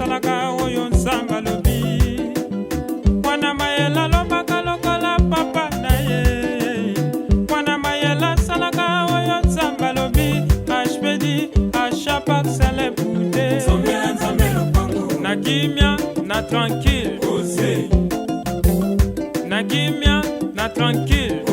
salaka oyo nzamba lobi mwana mayela lobaka lokola papa na ye mwana mayela salaka oyo nzamba lobi HPD Asha Parcelle Bouddé na kimia na tranquille na kimia na tranquille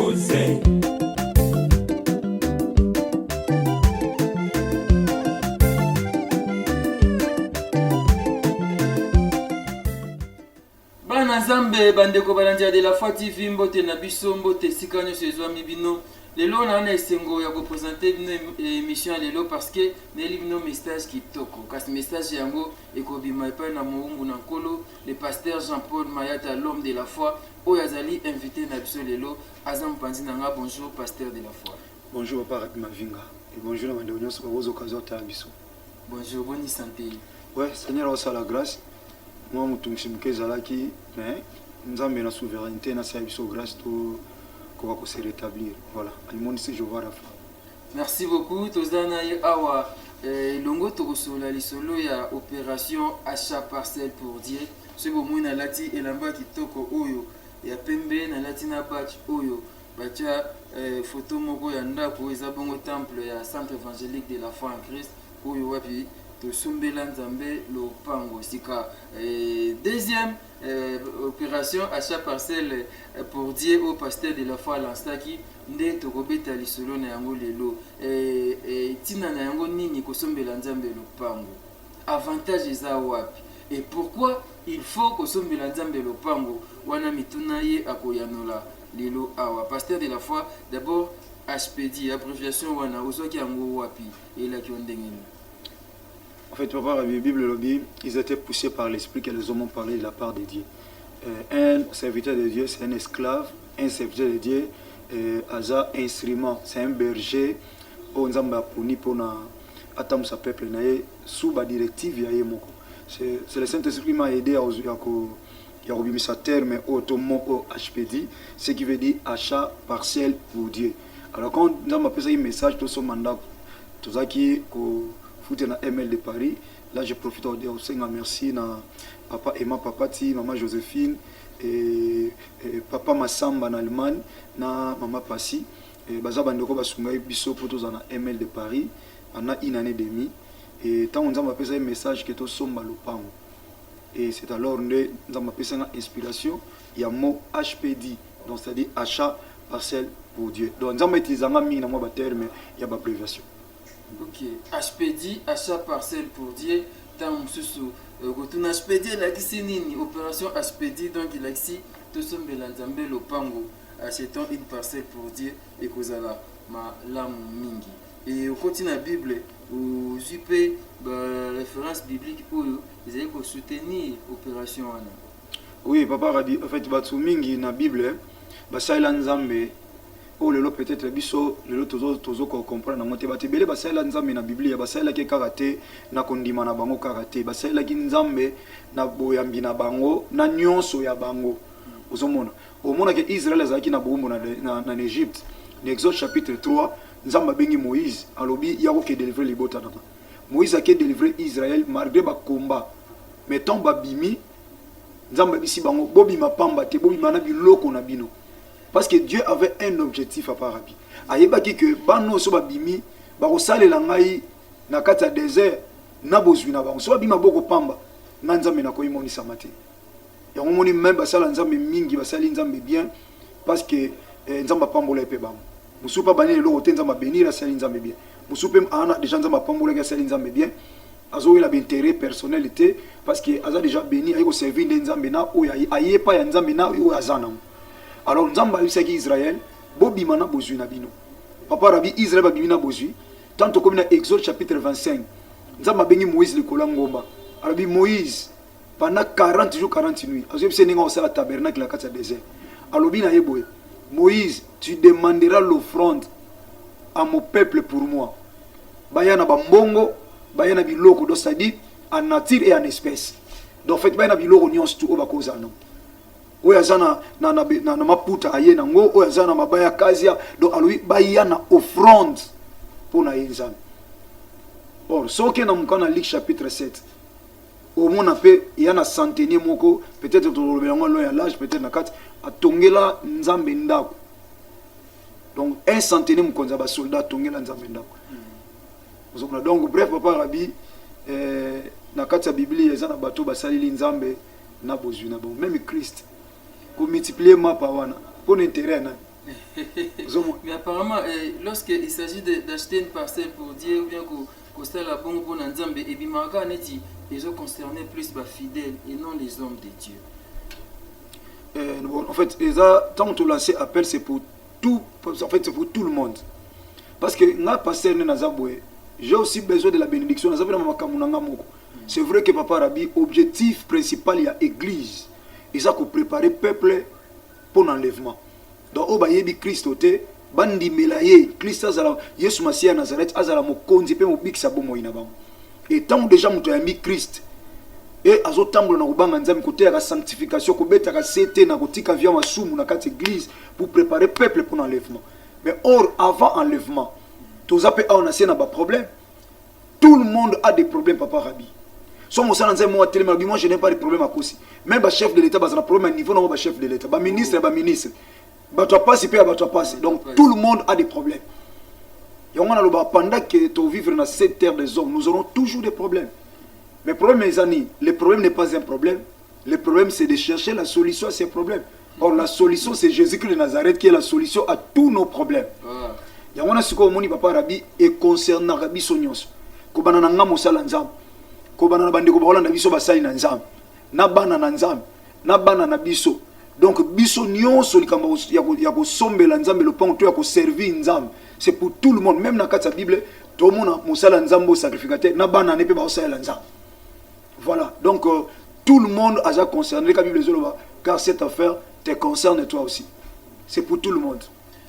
Nzambe bandeko balandia de la foi TV mbote na biso mbote sikanyo sezwa mibino lelo na esengo ya représenter bino émission lelo parce que neli bino message kitoko kasi message yango ekobima epai na moungu na nkolo le pasteur Jean-Paul Mayata l'homme de la foi oyo azali invité na biso lelo aza mopanzi na nga. Bonjour pasteur de la foi. Bonjour papa Rapi Mavinga et bonjour na bandeko nyonso bakozo okazo ta biso. Bonjour, bonne santé. Ouais, Seigneur osa la grâce. Moi mutumshi mkezalaki mais nzambe na souveraineté na sa biso grâce to ko va se rétablir. Voilà, alimondi si je vois la fin. Merci beaucoup tozana ye awa longo tokosola lisolo ya opération Asha Parcelle pour Dieu. Ce bomo na lati elamba kitoko oyo ya pembe na lati na batch oyo batia photo moko ya ndako eza bongo temple ya centre évangélique de la foi en Christ oyo wapi to sombela nzambe lopango sika. Deuxième opération Asha Parcelle pour Dieu au pasteur de la foi Lansaki nde tokobeta lisolo na yango lelo tina na yango nini kosombela nzambe lopango avantage eza wapi et pourquoi il faut kosombela nzambe lopango wana mituna ye akoyanola lelo awa pasteur de la foi. D'abord HPD abréviation wana ozwaki yango wapi elaki ondengelo. En fait, papa, la Bible le dit, ils étaient poussés par l'esprit que les hommes ont parlé de la part de Dieu. Un serviteur de Dieu, c'est un esclave. Un serviteur de Dieu, c'est un instrument, c'est un berger. On a puni pour attendre sa peuple sous la directive. C'est le Saint-Esprit qui m'a aidé à remettre sa terme au HPD, ce qui veut dire achat partiel pour Dieu. Alors quand nous avons appelé ça un message, tout ce mandat, tout ça qui foute na ML de Paris. Là, je profite de dire aussi merci na papa Emma Papati, maman Joséphine et papa Massamba en Allemagne, na maman Passi. Et baza bandeko basungai biso poto na ML de Paris pendant une année et demie. Et tant on a appelé ça un message que tout somba lopango. Et c'est alors nous avons appelé ça une inspiration. Il y a mot HPD, donc c'est-à-dire achat parcelle pour Dieu. Donc nous avons utilisé un mot na moi terme, il y a abréviation. Ok, HPD, Achat Parcelle pour Dieu. Tant sous retourne HPD, la nini opération HPD, donc il a ici tout ce mélange lopango, achetant une parcelle pour Dieu et kozala ma lame mingi. Et au continent la Bible, vous avez référence biblique où vous allez soutenir l'opération. Oui, papa Rabi, en fait, battu mingi na Bible, basala nzambe. Oh lelo peut-être biso lelo tozo comprendre na moté batebele basala nzambe na Biblia basala ke karate na kondima na bango karate basala ki nzambe na boyambi na bango na nyonso ya bango ozomona omona ke Israël azaki na bombo na Égypte. Exode chapitre 3 nzamba bengi Moïse alobi yako ke délivrer libota na Moïse a ke délivrer Israël malgré ba combat mais ton babimi nzamba bisi bango bobima pamba te bobima na biloko na bino. Parce que Dieu avait un objectif à Parabi. Ayebaki que bano so babimi ba kosalela ngai na kati ya désert na bozwi na bango so babima boko pamba na nzambe na koyi moni samate. Ya ngomoni même basala nzambe mingi basali nzambe bien parce que nzamba pambola epe bango. Musupa bani lelo te nzamba bénir sali nzambe bien. Musupa ana déjà nzamba pambola ka sali nzambe bien. Azo ila intérêt personnalité parce que aza déjà béni ayiko servir nzambe na oya ayepa ya nzambe na oya azana. Alors nzamba yusaki Israël bobima na bozwi na bino. Papa Rabi Israël babimi na bozwi. Tant comme na Exode chapitre 25. Nzamba bengi Moïse le kolangomba. Arabi Moïse pendant 40 jours 40 nuits. Azo bise ninga osala tabernacle la kati désert. Alobi na yeboye. Moïse, tu demanderas l'offrande à mon peuple pour moi. Bayana bambongo, bayana biloko do c'est-à-dire en nature et en espèce. Donc fait bayana biloko nyonso tout obakoza non. Oyazana na maputa aye nango oyazana mabaya kazia donc alui bayana offrande pour na yenzana. Or soke na mukana Luc chapitre 7. au moins il y a un centenaire moko peut-être to le l'âge peut-être na kat atongela nzambe ndako. Donc un centenaire mukonza ba soldat atongela nzambe ndako. Donc bref papa Rabi na kati ya Biblia eza na bato basaleli nzambe na bozwi na bon même Christ ko multiplier mapa wana pour intérêt na. Mais apparemment lorsqu'il s'agit d'acheter une parcelle pour Dieu ou bien que la bonne pour nzambe et bimaka neti ils ont concerné plus les fidèles et non les hommes de Dieu. En fait, tant que lancé appel, c'est pour tout, en fait, c'est pour tout le monde. Parce que nga pasteur Nazaboué, j'ai aussi besoin de la bénédiction. C'est vrai que Papa Rabi, objectif principal, il y a l'église. Et ça, pour préparer le peuple pour l'enlèvement. Donc, au bayebi Christ, bandi melaye, Christ, Yesu Masia Nazareth, azala mokonzi pe mobik sabo moinabam. Et tant déjà muto ya mi Christ et azotambola na kubanga nzambe côté ya sanctification ko beta ka sete na kotika via masumu na kati église pour préparer peuple pour l'enlèvement. Mais or avant enlèvement, tous appels on a na ba problème. Tout le monde a des problèmes papa Rabi. So mo sana nzambe moi tellement moi je n'ai pas de problème à cause. Même ba chef de l'état ba na problème à niveau na ba chef de l'état, ba ministre. Ba toi passe et ba toi passe. Donc tout le monde a des problèmes. Et on a pendant que tu vivre dans cette terre des hommes, nous aurons toujours des problèmes. Mais le problème, mes amis, le problème n'est pas un problème. Le problème, c'est de chercher la solution à ces problèmes. Or, la solution, c'est Jésus-Christ de Nazareth qui est la solution à tous nos problèmes. Et on a ce qu'on dit, Papa Rabi, et concernant Rabi Sonyos. Kobana na ngamo sala nzam. Kobana na bandi kobola na biso basali na nzam. Na bana na nzam. Na bana na biso. Donc, biso nyonso likamba ya ko sombela nzambe le pont ya ko servir nzam. C'est pour tout le monde, même dans la Bible, tout le monde a mosala nzambo sacrificateur, na bana nepe ba osala nzam. Voilà, donc tout le monde a déjà concerné la Bible car cette affaire te concerne toi aussi. C'est pour tout le monde.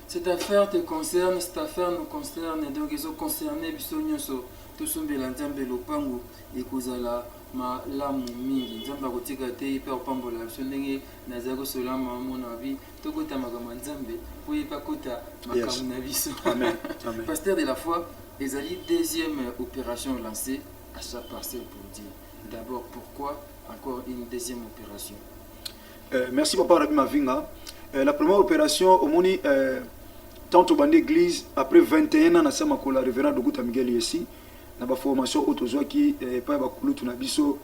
Cette affaire te concerne, cette affaire nous concerne, donc ils sont concernés bisonyoso tout sombela nzambe lopango et kozala ma lamu mingi nzamba kotika te pe opambola biso ndenge nazako solama mona bi tokota makama nzambe po yepa kota makamu na biso. Amen. Pasteur de la foi, ezali deuxième opération lancée à chaque parcelle pour dire. D'abord, pourquoi encore une deuxième opération? Merci Papa Rabi Mavinga. La première opération au moni tant au bande église après 21 ans na sama ko la révérend Doguta Miguel ici. Na ba formation autozoaki pa ba kulutu na biso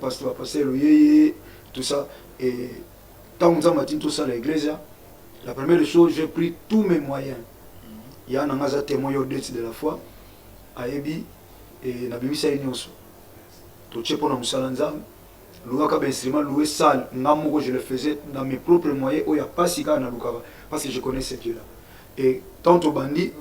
pasteur Loyeye tout ça et tant nous avons tout ça l'église. La première chose, j'ai pris tous mes moyens. Il y a un magasin témoin de la foi à Ebi et na bibi sa nyonso. To chepo na musalanzam louer ka instrument louer salle ngamo je le faisais dans mes propres moyens où il y a pas si na lukaba parce que je connais ce Dieu là. Et tant au bandi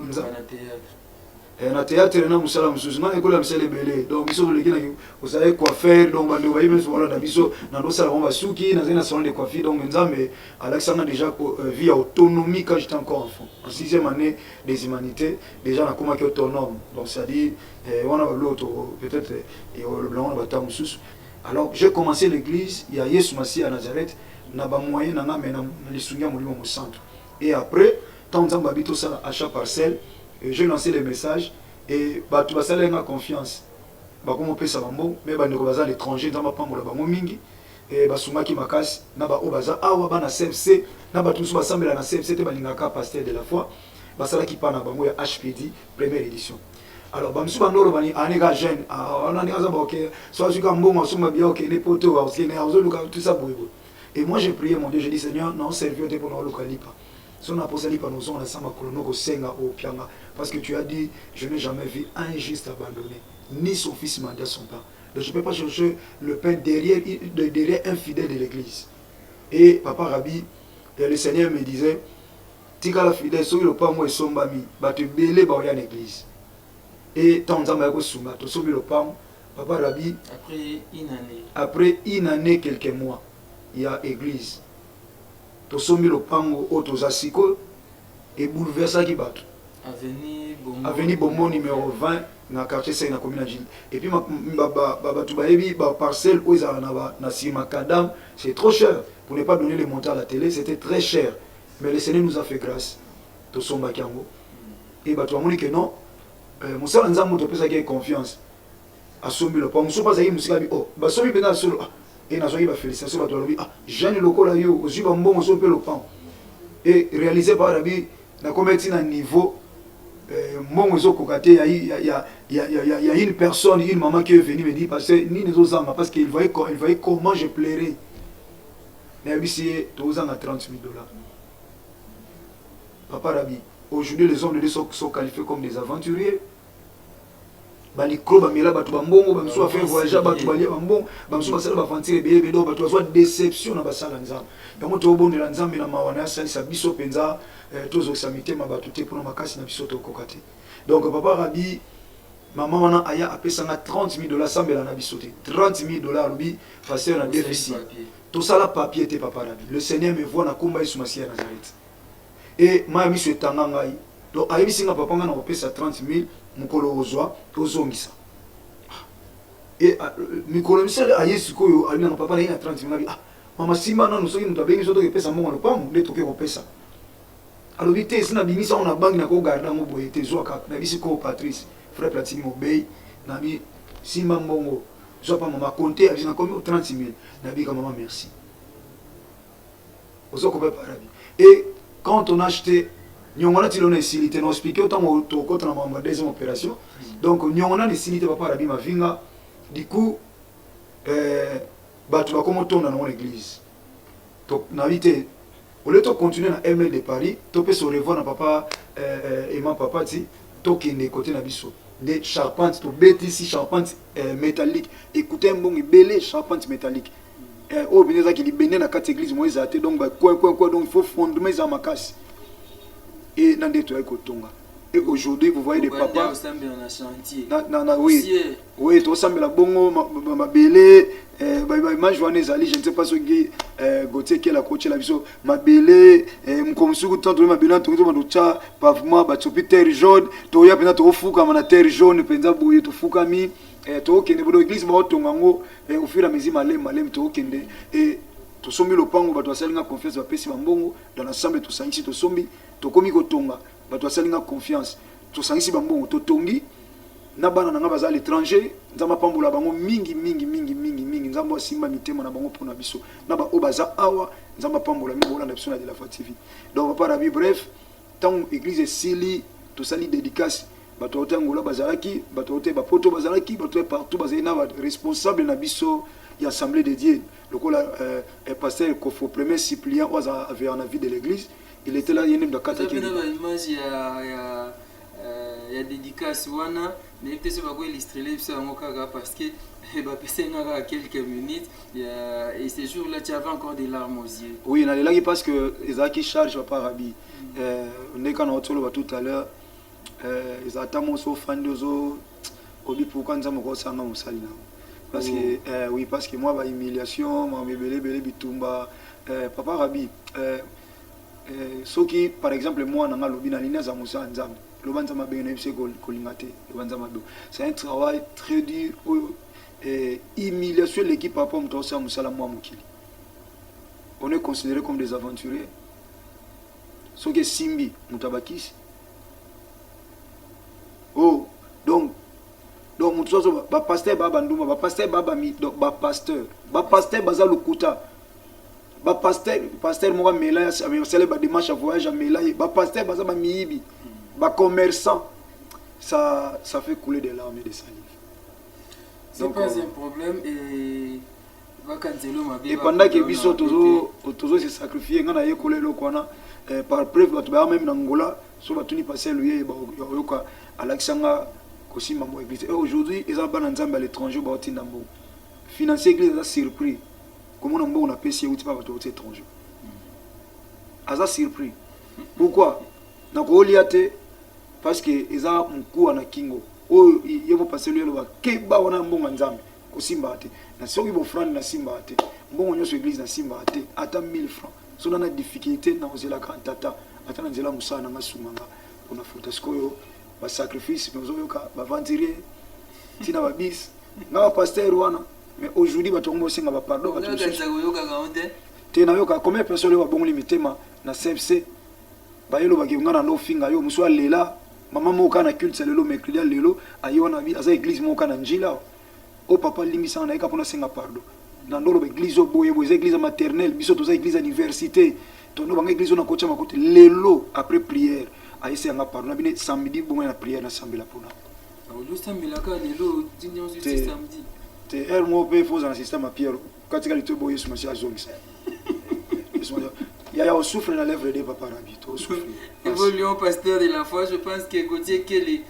na théâtre na musala musuzu école musala belé donc biso le kina vous savez quoi faire donc bandi ba yime so na biso na do sala ba suki na zena salon de coiffure donc nzambe Alexandre déjà vie autonomie quand j'étais encore enfant en 6e année des humanités déjà na comment autonome donc ça dit on a l'autre peut-être et le blanc on va ta musuzu. Alors j'ai commencé l'église il y a Yesu Masia à Nazareth na ba moyen na ngame na lisungia mulimo mu centre et après tant nzambe habito ça à chaque parcelle. J'ai lancé les messages et tout ça a confiance. Comme on peut savoir, mais bah nous à l'étranger dans ma pambola bango mingi et bah souma qui makas na ba obaza awa ba na CFC na ba tout souma semble na CFC te balingaka pasteur de la foi bah ça là qui parle na bango ya HPD première édition. Alors bah monsieur bandoro bani anega jeune on a dit OK soit je comme bon souma bien OK les poteaux parce que tout ça bobo. Et moi j'ai prié mon Dieu, j'ai dit Seigneur non servir de pour nous localipa. Son apostolique par nos hommes ensemble au Senga au Pianga parce que tu as dit je n'ai jamais vu un juste abandonné ni son fils mandat son pain. Donc je ne peux pas chercher le pain derrière un fidèle de l'église. Et Papa Rabi, le Seigneur me disait tika la fidèle sur le pain moi son bami ba te belé ba en église. Et tant nzamba ko suma to sobi le pain Papa Rabi après une année quelques mois il y a église. Tosomi le pango autosasiko et bouleversa qui bat. Avenue Bombo numéro 20 dans quartier 5 na commune Gilles. Et puis baba tubaebi ba parcelle où ils na macadam, c'est trop cher pour ne pas donner les montants à la télé, c'était très cher. Mais le Seigneur nous a fait grâce. Tosomba kiango. Et ba tuamoni que non mon seul nzambo to pesa qui confiance. asombi le pont so pas ayi musika bi oh ba somi pena solo et na soki ba félicitations ba tolobi Jeanne lokola yo ozwi ba mbongo so pe le pont et réalisé par Rabi na commettre un niveau mbongo zo kokate il y a une personne une maman qui est venue me dire parce que ni les autres parce qu'il voyait comment je plairais mais ici tous ans à 30 000 $. Papa Rabi aujourd'hui les hommes de sont qualifiés comme des aventuriers. Bali kroba mela batu bambongo bamso a fait voyager batu balia bambongo bamso basala ba fantir bebe do batu azwa déception na basala nzambe yango to bondela nzambe na mawana salisa biso penza tozo samite mabatu te pona makasi na biso to kokate. Donc papa Rabi maman wana aya apesanga 30 000 $ sambela na biso te 30 000 $ lobi passer na déficit to sala papier te papa Rabi le Seigneur me voit na komba Yesu Masia Nazareth et ma miso etanga ngai donc ayibisinga papa nga na kopesa 30 000 mukolo ozwa ozongisa et mikolo misele ayesu koyo alina na papa na 30 000 mama simba nanu soki mutu abengi so tokepesa mbongo na pamu nde toke kopesa alobi te sina bimisa ona bangi na kogarda ngo boye te zwa kaka na bisi ko Patrice frère Platini Mobey na bi simba mbongo zwa pa mama compter abina komi 30 000 na bi ka maman merci ozoko pa parabi et quand on a acheté nyongona tilona isilité no expliquer autant to contre na deuxième opération donc nyongona isilité papa Rabi mavinga du coup batu bakomo tona na l'église to na vite au lieu de continuer na ML de Paris to peut se revoir na papa et ma papa ti to kende côté na biso des charpentes to BTC charpente métallique écoutez mbongi belé charpente métallique au beneza ki libene na quatre église moïse até donc ba quoi donc il faut fondement za makasi et dans des toits kotonga et aujourd'hui vous voyez des papas oui to sambela bongo mabele ma journée zali je ne sais pas ce qui Gauthier qui est la coach la biso mabele mkomsuku tant to mabele to to mandocha pavement ba topi terre jaune to ya pena to fuka mana terre jaune penza boye to fuka mi to kende bodo église ba otonga ngo au fur et à mesure malem to kende et to sombi lopango ba to salinga confiance ba pesi mbongo dans l'ensemble to sangisi to sombi to komi kotonga ba to salinga confiance to sangisi ba mbongo to tongi na bana na ngaba za l'étranger nzamba pambola bango mingi nzamba simba mitema na bango pona biso na ba obaza awa nzamba pambola mi bolanda biso na de la Foi TV donc papa Rabi bref tant église sili to sali dédicace bato otangola bazalaki bato ote ba poto bazalaki bato partout bazali na responsable na biso y assemblée de Dieu le cola pasteur Kofo premier suppléant avait en vie de l'église il était là il y a une de quatre qui image ya dédicace wana mais peut-être ça va illustrer ça parce que bah passer quelques minutes et ces jours-là tu avais encore des larmes aux yeux. Oui, na là parce que Isaac charge papa Rabi on est quand on a tout à l'heure ils attendent so fandozo obi pourquoi nous avons ça na musalina parce que oui parce que moi ba humiliation ma belé bitumba papa Rabi soki par exemple moi na lobi na ligne za musa nzambe lobanza bene bise kolingate lobanza mado c'est un travail très dur et humiliation l'équipe papa mtosa musala moi mukili on est considéré comme des aventuriers soki simbi mutabakisi oh donc mutsozo ba pasteur baba nduma ba pasteur baba mi donc ba pasteur baza lukuta ba pasteur mo mela ya célèbre ba démarche à voyage mela ba pasteur baza ba miibi ba commerçant ça fait couler des larmes et des salives. C'est pas un problème et va cancelo ma et pendant que biso tozo se sacrifier ngana ye couler lo kwana par preuve batu ba même na Angola so batuni passer lui ba yoka Alexanga kosima mo église et aujourd'hui ils ont ban nzambe à l'étranger ba otinda mbo financer église a surpris comment on a payé outil pas bato étranger aza surpris pourquoi na ko liate parce que ils ont mku na kingo o yevo passer lui lo ba ke ba wana mbonga nzambe kosimba ate na soki bo franc na simba ate mbongo nyoso église na simba ate ata 1000 francs so na difficulté na ozela kantata ata na nzela musana ngasumanga pona futa skoyo ba sacrifice mais ozoyoka ba venturier tina ba bis na pasteur wana mais aujourd'hui ba tongo singa ba pardon ba te na yoka combien personne wa bongo limitema na CFC ba yelo ba ngana no finga yo muswa lela mama moka na culte lelo mercredi lelo ayona bi aza église moka na njila o papa limbisanga na ye kapona senga pardon na ndolo ba église boye boye église maternelle biso toza église université tondo banga église na kocha makote lelo après prière aïsse yanga pardon na bine samedi bonga na prière na sambela pona olo sambela ka lelo tinyo juste samedi te er mo pe faut un système à pierre katika lito boye sur monsieur azongisa il y a souffle dans l'œuvre de papa Rabito souffle évoluons pasteur de la foi je pense que Gauthier Kelly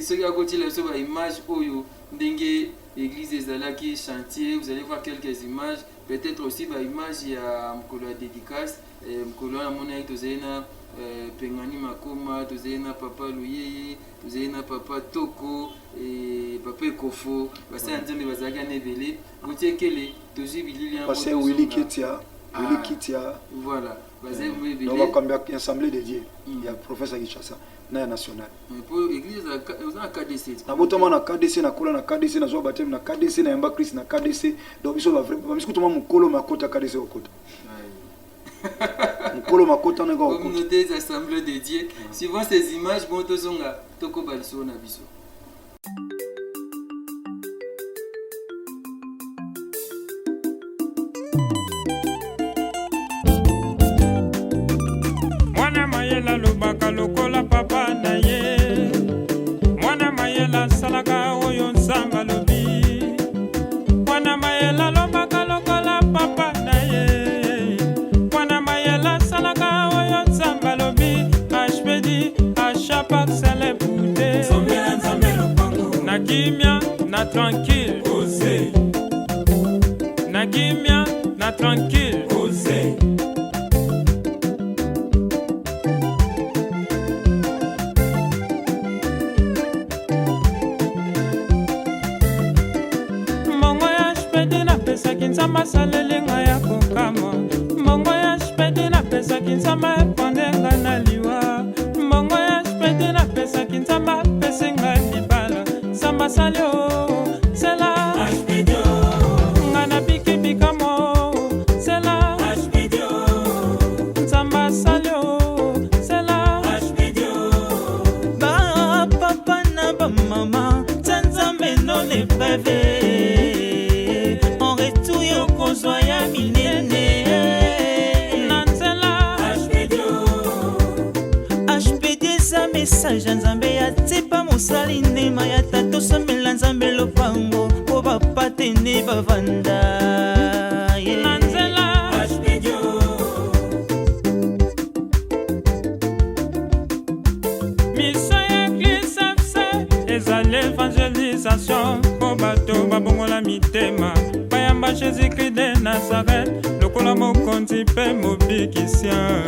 ceux qui a Gauthier la soba image oyo ndenge église ezalaki chantier vous allez voir quelques images peut-être aussi ba image ya mkolo ya dédicace mkolo na mona tozena pengani makoma tozena papa Luyeye tozena papa Toko et papa Kofo basa nzembe bazaka nebele Gauthier Kelly tozi bilili ya parce Willy Kitia Willy Kitia voilà basé mbele on va combien assemblée de Dieu il y a professeur Kichasa na national pour église na KDC na botoma na KDC na kola na KDC na zo baptême na KDC na yamba Christ na KDC donc biso ba vrai ba misiko toma mukolo makota KDC okota mukolo makota na go communauté des assemblées de Dieu suivant ces images bon tozonga toko baliso na biso mwana mayela lobaka lokola papa na ye mwana mayela salaka oyo nzambe alobi mwana mayela lobaka lokola papa na ye mwana mayela salaka oyo nzambe alobi ashpedi ashapak selepude na kimia na tranquille na kimia na tranquille pesaki nzamba salelenga ya kokama mbongo ya spedi napesaki nzamba epondenga na liwa mbongo ya spedi napesaki nzamba pesenga libala nzamba sali o sela nga na bikibikamo sela nzamba sali o sela bapapa na bamama nzambe none pave soya minene nanzela HPD za message nzambe ya tipa mosali ndema ya tato somela nzambe lopango po bapatene bavanda nanzela miso ya église fc ezali évangélisation po bato babongola mitema bayamba Jésus-Christ de Nazareth lokola mokonzi mpe mobikisien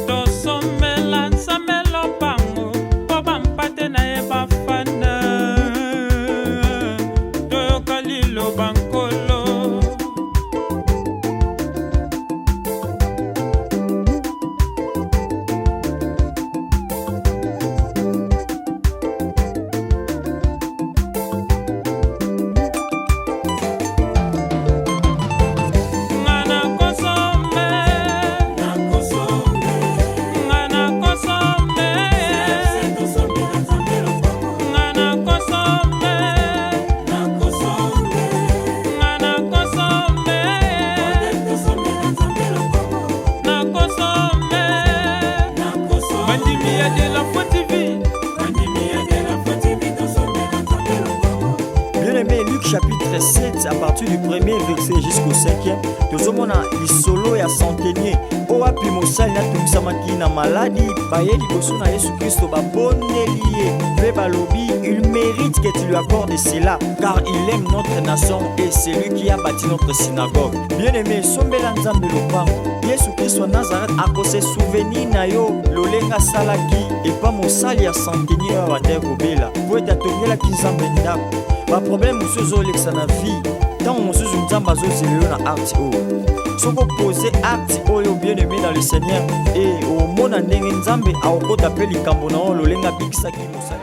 tosomela nzambe lopango po bampate na ye bafanda toyoka liloba nkolo chapitre 7 à partir du premier verset jusqu'au 5e tozomona lisolo ya centenier oyo api mosali natungisamaki na maladi baye liboso na Yesu Kristo babondeli ye mpe balobi il mérite que tu lui accordes cela car il aime notre nation et c'est lui qui a bâti notre synagogue. Bien aimé sombela nzambe lopango Yesu Kristo wa Nazareth akose souvenir na yo lolenga asalaki epa mosali ya centenier oyo abandaki kobela po ete atongelaki nzambe ndako baproblème mosusu ezolekisa na vie ntango mosusu nzambe azozela yo na acte oyo soki opose acte oyo bien aimé dans le Seigneur e omona ndenge nzambe akokota mpe likambo na oyo lolenga abikisaki mosali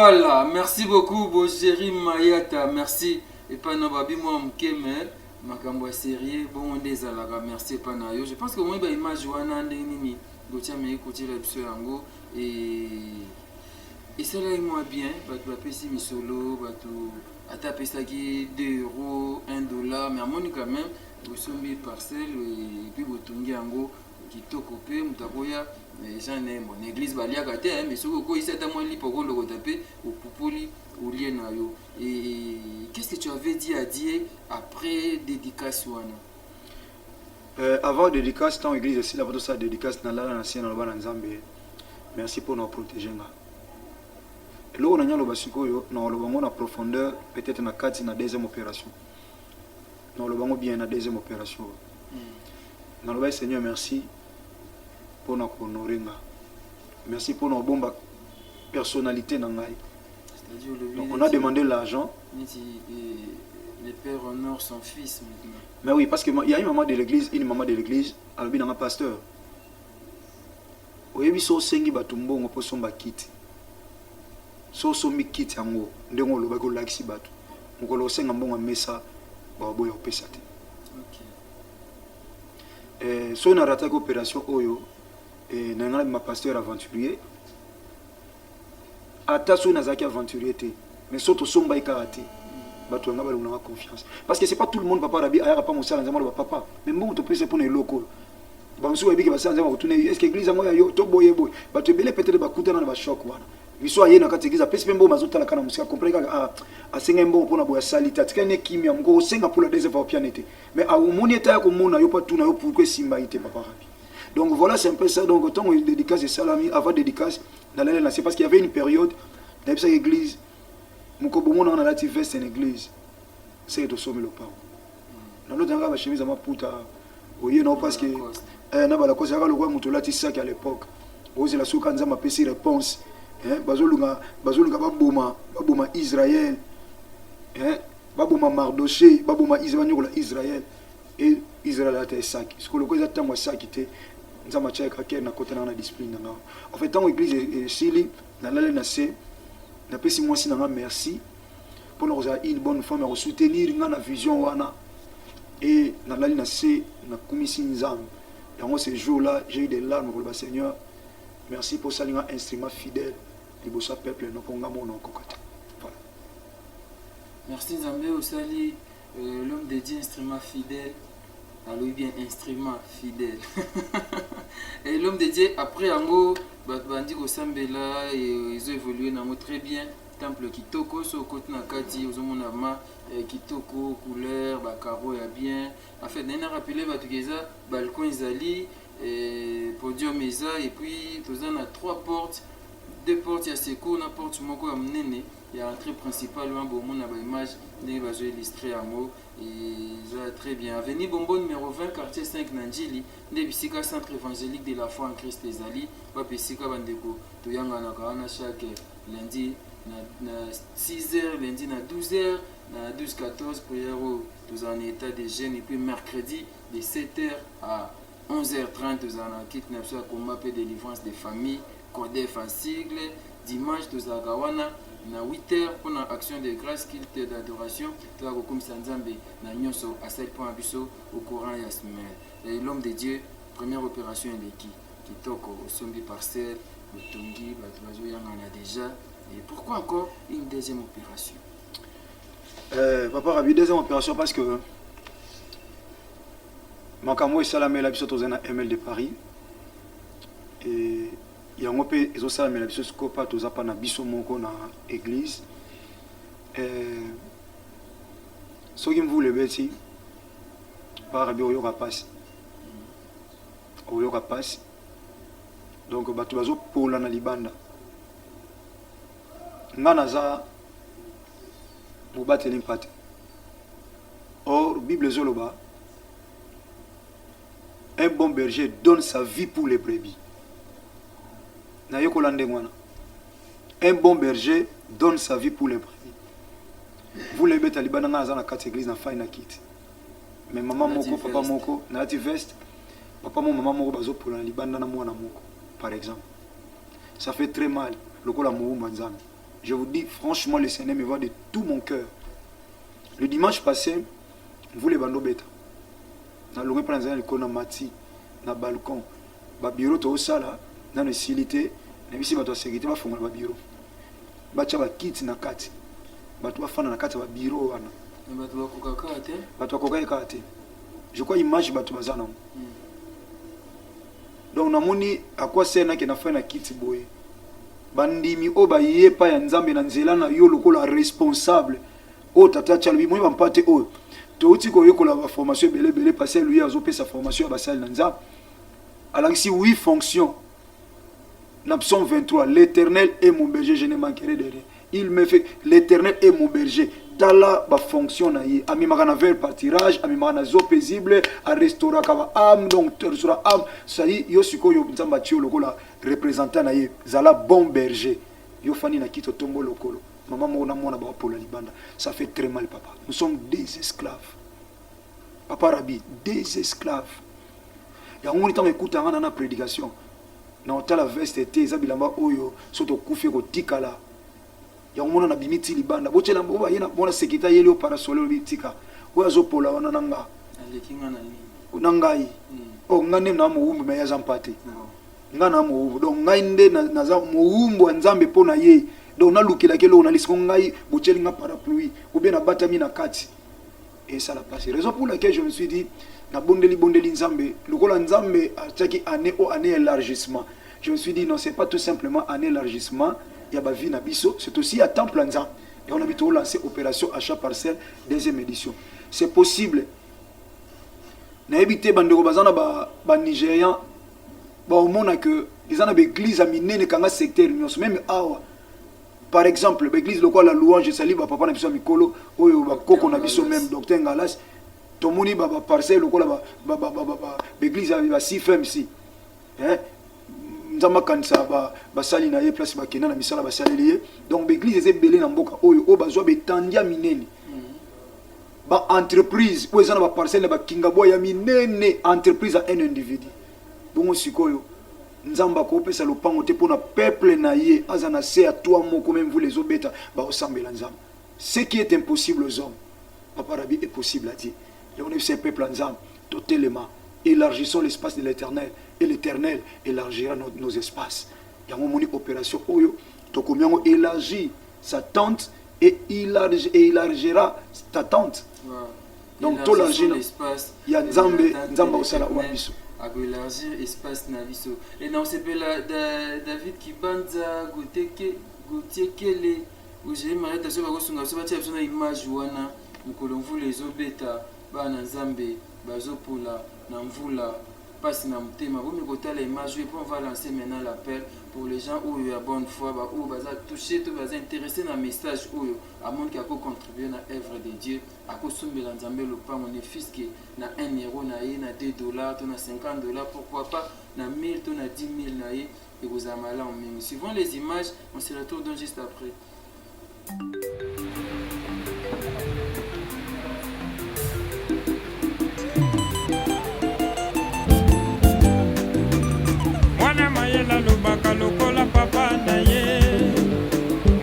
Voilà, merci beaucoup, Bogéri Mayata, merci. Et pas non, babi moi mkeme, makambo sérieux, bon on des alaga, merci pas na yo. Je pense que moi ba image wana ndeni gotia me écouter la episode yango et ça là moi bien, ba pesi mi solo, ba tout ata pesa ki 2 euros, 1 dollar, mais à mon quand même, vous sommes parcelle et puis botungi yango kitoko pe mutakoya. J'en ai mon église baliaka te mais soko ko isata moi li poko ndoko taper au popoli au lien na yo. Et qu'est-ce que tu avais dit à Dieu après dédicace wana? Avant dédicace dans l'église ici là ça dédicace na la ancien na bana nzambe. Merci pour nous protéger nga. Et là on a nyalo basikoyo na lobango na profondeur peut-être na kati na deuxième opération. Na lobango bien na deuxième opération. Na lobango Seigneur merci pour nous honorer. Merci pour nos bonnes personnalités. Donc on a demandé l'argent. Les pères honorent son fils maintenant. Mais oui, parce qu'il y a une maman de l'église, elle est un pasteur. Oyebi so sengi batumbo ngopo somba kit. So sombi kit yango ndengo loba ko lakisi batu. Ngolo senga mbonga mesa ba boya opesa te. OK. So na rata ko opération oyo et nanga ma pasteur aventurier ata so nazaki aventurier te mais soto somba ikarate bato nga baluna confiance parce que c'est pas tout le monde papa rabi aya pas mon sala nzamalo papa mais bon to pese pour les locaux ba msu ebiki ba sanza ba kutune est-ce que église ngo yo to boye boy bato ebele peut-être ba kutana na ba choc wana biso ayena kati église pese pembo mazotala kana musika comprendre a senga mbo pona boya salita tikane kimia ngo senga pour la deuxième fois pianete mais a omoni eta ko mona yo pas tuna yo pour que simba ite papa rabi. Donc voilà, c'est un peu ça. Donc autant on dédicace et salami avant dédicace dans l'année, c'est parce qu'il y avait une période dans cette église, mon coboumon on a la veste en église, c'est de sommer le pain. Dans l'autre endroit, ma chemise à ma puta, oui non parce que n'a pas la cause le roi mutolati sac à l'époque. Osez la soukanza m'a payé réponse. Bazolunga baboma Israël, baboma Mardoché, baboma Israël et Israël a été sac. Ce que le cause a tant sac était. Nous avons na côté na discipline na. En fait tant l'église est sili na la na c'est na pesi moi si na merci pour nous avoir une bonne femme à soutenir na vision wana et na la na c'est na komisi nzambe. Dans ce jour là j'ai eu des larmes pour le Seigneur. Merci pour ça un instrument fidèle du beau peuple no ponga mon kokata. Voilà. Merci Nzambe osali l'homme de Dieu instrument fidèle. Alors bien instrument fidèle. Et l'homme de Dieu après Ango, bandi ko sambela et ils ont évolué nango très bien. Temple kitoko so côté nakati ozomona ma kitoko couleur ba caro ya bien. En fait nena rappeler batukeza balcon izali podium eza et puis tozana na 3 portes, 2 portes ya seko na porte moko ya munene. Il y a entrée principale un bon monde à image ne va jouer illustré en mot et ça très bien. Avenue Bombo numéro 20 quartier 5 Nandjili ne bisika centre évangélique de la foi en Christ ezali ba bisika bandeko to yanga na kana chaque lundi na 6h lundi na 12h na 12-14 prière tous en état de jeûne et puis mercredi de 7h à 11h30 tous en kit na so combat de délivrance des familles codef en sigle dimanche tous à Gawana na 8h pour une action de grâce culte d'adoration tu vas comme Nzambe na nyonso à 7 points biso au courant ya semaine et l'homme de Dieu première opération qui kitoko sombi parcelle botongi bazo yanga déjà et pourquoi encore une deuxième opération papa rabi deuxième opération parce que makambo esalame la biso tozana ML de Paris et yango pe ezosalamela biso sikopa toza pa na biso moko na église soki mvule beti barabi oyoka pasi donc bato bazopola na libanda nga naza mobateli mpate or bible ezoloba un bon berger donne sa vie pour les brebis. Un bon berger donne sa vie pour les brebis. Vous les bêtes à Liban, dans la catégorie dans faille na kit. Mais maman moko, papa moko, na ti veste, papa mon maman moko bazo pour la Liban dans moi na moko, par exemple. Ça fait très mal. Le ko la mou manzam. Je vous dis franchement, le Seigneur me voit de tout mon cœur. Le dimanche passé, vous les bandos bêta. Dans le repas dans le mati, dans le balcon, le bureau tout ça là, dans le silité, même si votre sécurité va faire le bureau. Bacha va quitter na kati. Bato va faire na kati va bureau wana. Bato va kokaka te. Bato va kokaka te. Je crois image bato bazana. Donc namoni à quoi sert na ke na faire na kiti boye. Bandimi o ba yepa ya nzambe na nzela na yo lokola responsable. O tata chalbi moi ba mpate o. To uti ko yokola ba formation belé passer lui azo pe sa formation ba sal na nzambe. Alors si 8 fonctions. Psaume 23, l'Éternel est mon berger, je ne manquerai de rien. Il me fait, l'Éternel est mon berger. Tala ba fonction na ye. Ami magana vers partirage, ami magana zo paisible, a restaurer kaba âme, donc restaurer âme. Ça y yo siko yo nzamba tio lokola représentant na ye. Zala bon berger. Yo fani na kito tombo lokolo. Maman mona mona ba pour la libanda. Ça fait très mal papa. Nous sommes des esclaves. Papa Rabbi, des esclaves. Ya ngoni tant écoute na prédication. Na otala veste te zabilamba oyo soto kufi ko tikala ya mona na bimiti libanda botela mbo yena mona sekita yele parasolo bitika oyazo pola wana nanga alekinga na nini nangai o ngane na muumbu me yaza mpate ngana muumbu donc ngai nde na za muumbu nzambe pona ye donc na lukila kelo na lisiko ngai boteli nga parapluie ou bien na batami na kati et ça l'a passé raison pour laquelle je me suis dit na bondeli nzambe lokola nzambe ataki année au année élargissement. Je me suis dit non, c'est pas tout simplement un élargissement, il y a ba vie na biso, c'est aussi à temps plein nzambe. Et on a bientôt lancé opération achat parcelle deuxième édition. C'est possible. Na habité bandeko bazana ba Nigérian ba omona que ils en a église à minene kanga secteur nyonso même awa. Par exemple, l'église lokola la louange sali ba papa na biso mikolo oyo ba koko na biso même docteur Ngalas. Tomoni ba parcelle lokola ba l'église a si ferme ici. Hein? Nzamba kanisa ba sali na ye place ba kena na misala ba sali lié. Donc l'église est belé na mboka oyo o bazwa betandia minene. Ba entreprise ou ezana ba parcelle ba kingabo ya minene entreprise à un individu. Bongo sikoyo nzamba ko pesa lopango te pona peuple na ye azana se à toi moko même vous les obeta ba osambela nzamba. Ce qui est impossible aux hommes, Papa Rabbi est possible à Dieu. Et on est ce peuple ensemble, totalement. Élargissons l'espace de l'Éternel. Et l'Éternel élargira nos espaces. Il y a une opération où Tokomiango élargit sa tente et élargira ta tente. Wow. Donc tout l'espace. Il y a Nzamba au Sala Ouabiso. Élargir l'espace Naviso. Et non, c'est David qui banza Gauthier Kele. Où j'ai marre de se voir sur une image wana. Mukolonvu les obeta. Bana Nzambe, Bazopola, Namvula, passe na mutema. Vous me côté l'image, et puis on va lancer maintenant l'appel pour les gens où il y a bonne foi, où baza toucher, tout baza intéressé dans le message où à monde qui a contribué à l'œuvre de Dieu, à consommer la Nzambe le pas mon fils qui na 1 euro na ye, na 2 dollars, na 50 dollars, pourquoi pas na 1000, na 10 000 na ye, et vous avez mal en même. Suivant les images, on se retrouve donc juste après. Mayela lobaka lokola papa na ye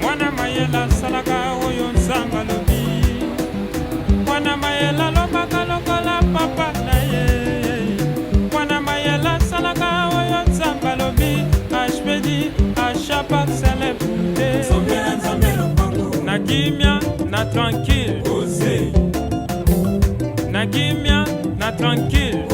mwana mayela salaka oyo nzamba lobi mwana mayela lobaka lokola papa na ye mwana mayela salaka oyo nzamba lobi HPD achat parcelle na kimia na tranquille na kimia na tranquille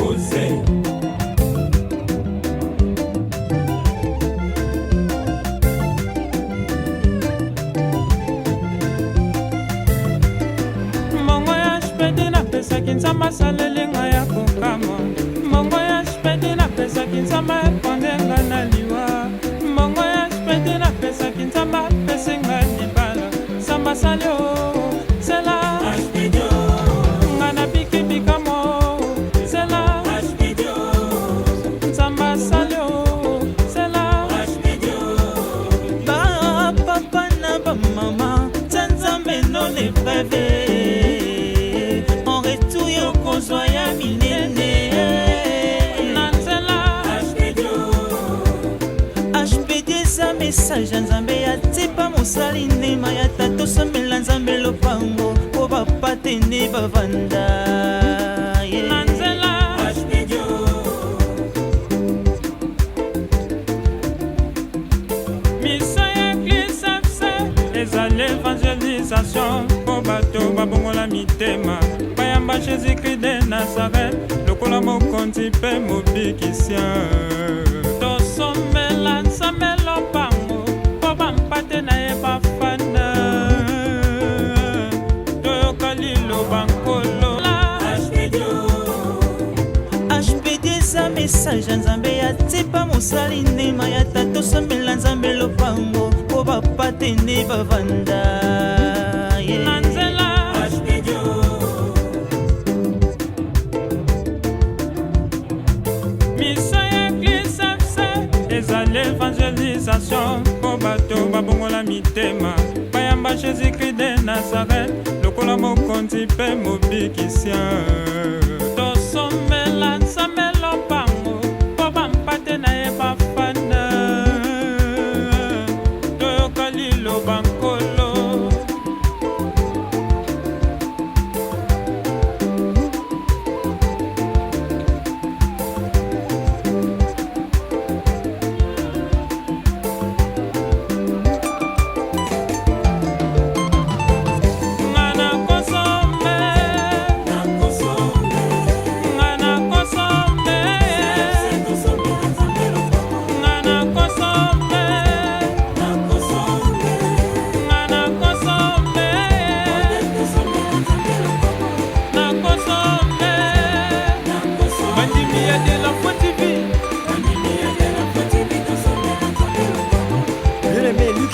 pesaki nzamba salelenga ya kokama mbongo ya spedi na pesaki nzamba epondenga na liwa mbongo ya spedi na pesaki nzamba pesenga libala nzamba sale o sela nga na bikibikamo sela nzamba sale o sela bapapa na bamama nzambe no le pave Soya minene Nanzela HPD sa message Nzambe ya tipa mosali ndema ya tato somela nzambe lopango po bapatene bavanda na nzela miso ya eglise fc ezali évangélisation po bato babongola mitema bayamba jésus-christ de nazaret lokola mokonzi mpe mobikisien tosomela nzambe lopango po bampate na ye bafana toyoka liloba nkolo hpd eza message ya nzambe ya tipa mosali ndema ya tato somela nzambe lopango po bapatene bavanda na nzela miso ya eglise fc ezali évangélisation po bato babongola mitema bayamba jésus-christ de nazaret lokola mokonzi mpe mobikisien tosomela nzambe lopango po bampate na ye bafana toyoka liloba nkolo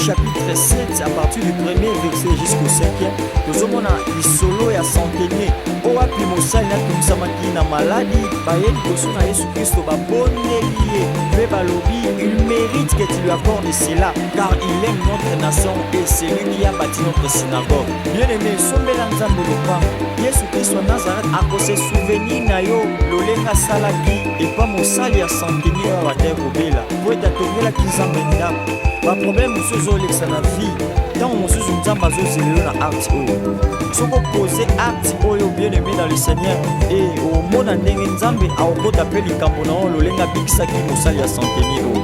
Chapitre 7 à partir du premier verset jusqu'au 5e tozomona lisolo ya centenier oyo api mosali natumisamaki na maladi baye liboso na Yesu Kristo babondeli ye mpe balobi il mérite que tu lui accordes cela car il aime notre nation et c'est lui qui a bâti notre synagogue. Bien aimé, sombela nzambe lopango Yesu Kristo ya Nazareth akose souvenir na yo lolenga asalaki epa mosali ya centenier oyo bataye kobela po ete atongelaki nzambe ndako baproblème mosusu ezolekisa na vie ntango mosusu nzambe azozelelo na acte oyo soki opose acte oyo bien aimé dans le Seigneur e omona ndenge nzambe aokota mpe likambo na oyo lolenga abikisaki mosali ya centenier oyo.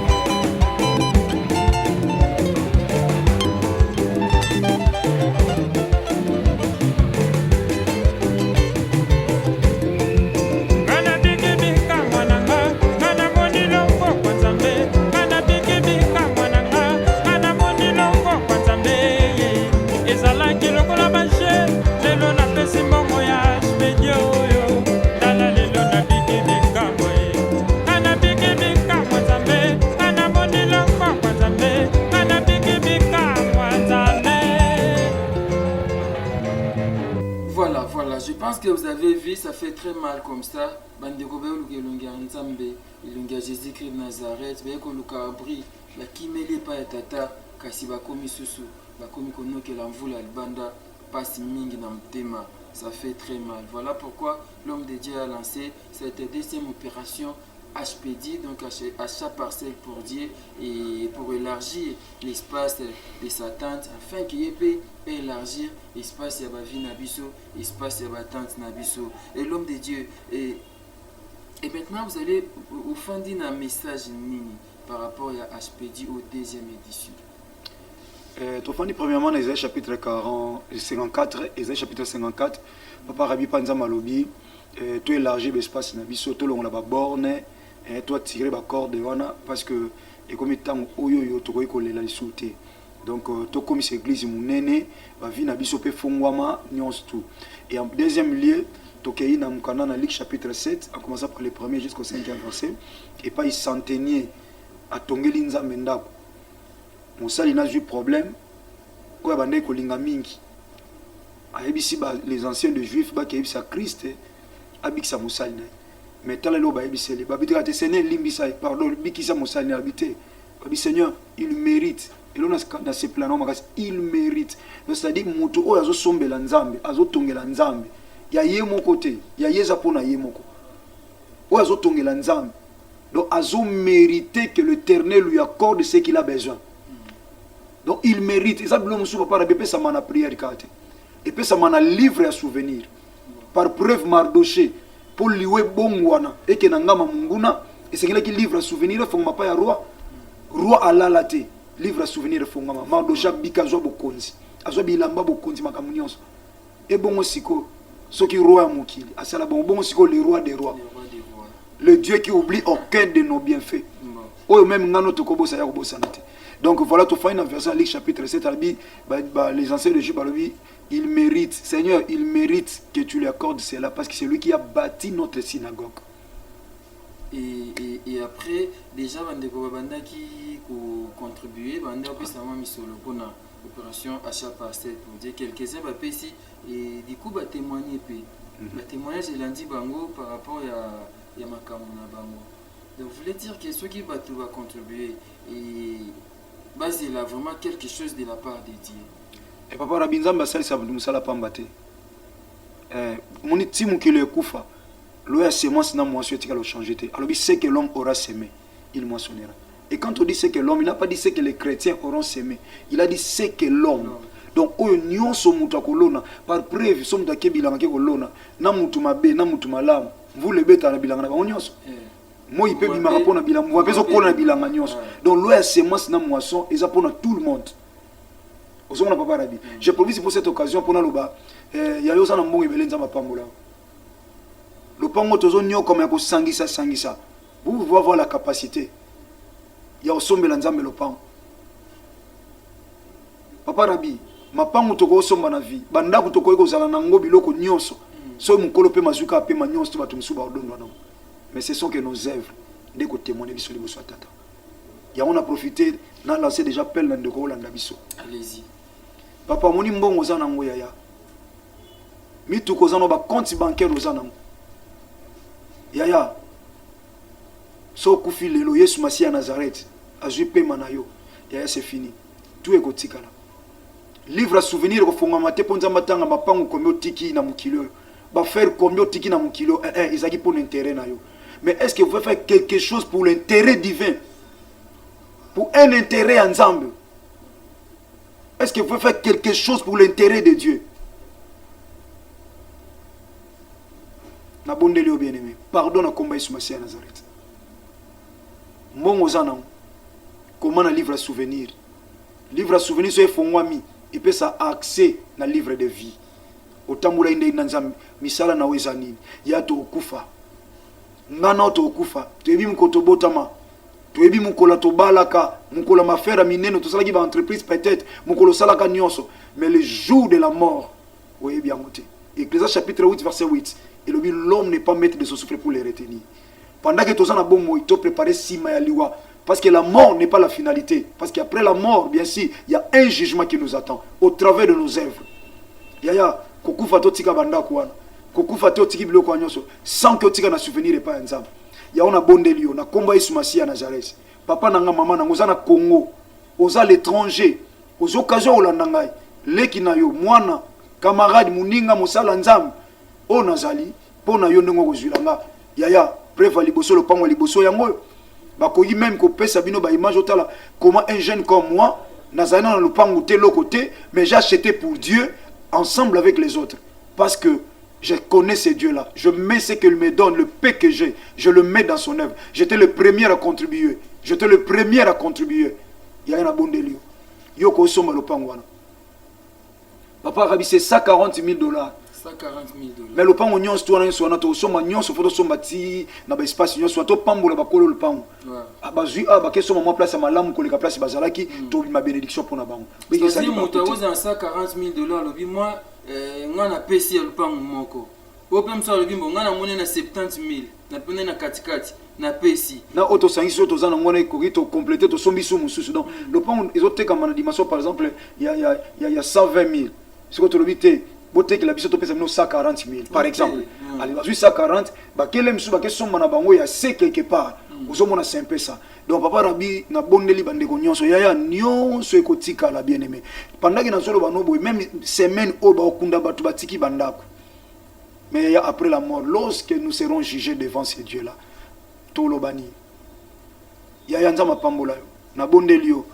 Voilà, je pense que vous avez vu, ça fait très mal comme ça. Bandeko Beoluke Lunga Nzambe, Lunga Jésus-Christ de Nazareth, Beko Luka Abri, la Kimele Pa Tata, Kasi Bakomi Susu, Bakomi Konoke Lamvula Albanda, Pasi Mingi Namtema, ça fait très mal. Voilà pourquoi l'homme de Dieu a lancé cette deuxième opération HPD, donc achat parcelle pour Dieu, et pour élargir l'espace de sa tente, afin qu'il puisse élargir l'espace de la vie Nabiso, l'espace de la tente Nabiso. Et l'homme de Dieu, et maintenant vous allez au fond d'un message nini par rapport à HPD au deuxième édition. Tofandi premièrement dans Isaïe chapitre 54, Isaïe chapitre 54, Papa Rabbi Panza Malobi, tu élargis l'espace Nabiso, tu l'on la borne, et toi tirer la corde parce que et comme temps oyo to ko la sauter. Donc to comme cette église munene va vie Nabiso pe fongwama nyons tout. Et en deuxième lieu, to kei na mukana na Luc chapitre 7, en commençant par le premier jusqu'au 5e verset, et pas il centenier à tongeli nzambe ndako. Mosali n'a eu problème oya bande ko linga mingi. Ayebisi ba les anciens de juifs ba ki sa Christ abikisa mosali na. Mais tant le ba yebiseli ba bitika te Seigneur limbisa pardon bikisa mosali na habité. Ba Seigneur il mérite. Et là dans ce plan il mérite. Donc c'est-à-dire moto oyo azo sombela nzambe, azo tongela nzambe. Ya ye mon côté, ya yeza pona ye moko. Oyo azo tongela nzambe. Donc azo mériter que l'Éternel lui accorde ce qu'il a besoin. Donc il mérite. Et ça, papa Rabbi, ça m'a prière. Et puis ça m'a livre à souvenir. Par preuve, Mardoché, pour liwe bongwana, et que nangama munguna, et c'est qui livre à souvenir, il faut que ma roi. Roi alalate, livre à souvenir, il faut que Mardoché bikazo bokonzi. Azo bilamba bokonzi makamunions. Et bon siko, ce qui roi mokili. Asala bon siko, le roi des rois. Le Dieu qui oublie aucun de nos bienfaits. Oh, même ngano tokobo sa yakobo sanate. Donc voilà, tu fais une version Luc chapitre 7, les anciens de Jules, il mérite, Seigneur, il mérite que tu lui accordes cela parce que c'est lui qui a bâti notre synagogue. Et après, déjà, Banda qui contribué, Banda a mis sur le bon opération achat parcelle pour dire quelques-uns, et du coup, témoigner. Le témoignage, il a dit Bango par rapport à Makamuna Bango. Donc, vous voulez dire que ceux qui va contribuer, et il a vraiment quelque chose de la part de Dieu. Et papa Rabinzamba sali sa musala pambate. Moni timu qui le kufa. L'oya semence na moisson tika le changer te. Alors il sait que l'homme aura semé, il moissonnera. Et quand on dit c'est que l'homme, il n'a pas dit c'est que les chrétiens auront semé. Il a dit c'est que l'homme. Donc oyo nyonso mutu akolona par preuve somme da kebilanga ke kolona na mutu mabe na mutu malamu. Vous le beta na bilanga na ba nyonso. Moi il peut bimaka pona bilanga, moi peso kona bilanga nyonso. Donc l'oya semence na moisson eza pona tout le monde. Papa Rabi. J'ai promis pour cette occasion pour nous il y a eu ça dans mon événement dans ma pambola. Le pango tozo nyo comme un sangisa. Vous pouvez avoir la capacité. Il y a au sommet l'ensemble le pango. Papa Rabi, ma pango toko somba na vie. Banda ko toko ko zala nango biloko nyonso. So mukolo pe mazuka pe manyonso to batumsu ba odondo na. Mais ce sont que nos œuvres de ko témoigner biso libo so tata. Il y a on a profité na lancé déjà appel dans de ko landa biso. Allez-y. Papa moni mbongo za nango yaya. Mitu ko za no ba compte bancaire za nango. Yaya. So kufi lelo Yesu Masia Nazareth, azui pe manayo. Yaya c'est fini. Tout est kotikala. Livre à souvenir ko fonga mate ponza matanga mapango komyo tiki na mukilo. Ba faire komyo tiki na mukilo ezaki pour l'intérêt na yo. Mais est-ce que vous pouvez faire quelque chose pour l'intérêt divin? Pour un intérêt ensemble? Est-ce que vous pouvez faire quelque chose pour l'intérêt de Dieu? Nabondeli au bien-aimé. Pardon à combat Yesu Masia Nazareth. Mbongo zana. Comment un livre à souvenir? Livre à souvenir c'est fongwami. Et puis ça a accès na livre de vie. Otambula inde nanzam misala na wezanini. Ya to okufa. Ngana to okufa. Tebi mkotobotama. Tuebi mukola tobalaka, mukola mafera mineno, tout ça qui va entreprise peut-être, mukola salaka nyonso. Mais le jour de la mort, oui bien monté. Ecclésiaste chapitre 8 verset 8. Et l'homme n'est pas maître de son souffle pour les retenir. Pendant que tout ça n'a bon mot, il t'a préparé sima ya liwa. Parce que la mort n'est pas la finalité. Parce qu'après la mort, bien sûr, il y a un jugement qui nous attend au travers de nos œuvres. Yaya, kokufa to tika banda kwana. Kokufa to tiki biloko nyonso sans que tika na souvenir pas ensemble. Il y a un abondelio, na komba Yesu Masia Nazareth. Papa nanga mama nanga oza na Congo, oza l'étranger, ozo occasion olanda ngai. Leki na yo mwana, camarade muninga mosala nzambe. O nazali, pona yo ndenge kozwila nga. Yaya, preuve liboso lopango liboso yango. Bakoyi même ko pesa bino ba image otala comment un jeune comme moi nazali na lopango te lokote, mais j'ai acheté pour Dieu ensemble avec les autres parce que je connais ce Dieu-là. Je mets ce qu'il me donne, le paix que j'ai. Je le mets dans son œuvre. J'étais le premier à contribuer. J'étais le premier à contribuer. Il y a un bon délire. Yoko Soma le pangwana. Papa Rabi, c'est 140 000 $. 140 000 $. Mais le pango nyon sto na so na to soma nyon so foto soma ti na ba espace nyon so to pambola ba kolo le pango. Abazui ba ke soma mo place malamu ko le ka place bazalaki to ma bénédiction pour na bango. C'est moto oza 140 000 $. Lobi moi ngana pesi ya lupango moko. Opem so lobi mbo ngana mone na 70 000 na pene na katikati na pesi. Na auto sangiso to zana ngona ko to compléter to sombi sou mususu donc le pango ezoteka mana dimension par exemple il y a 120 000. Ce que tu lobi te bote que la biso to pesa 140 000 par exemple. Allez, 140 ba kele msu ba ke somba na bango ya c'est quelque part. Ozomona c'est un peu ça. Donc papa Rabi na bondeli bande ko nyonso yaya nyonso ekotika la bien-aimé. Pendant que na solo banobo même semaine o ba okunda batu batiki bandako. Mais après la mort, lorsque nous serons jugés devant ces dieux-là, tolo bani. Yaya nzama pambola yo na bondeli yo.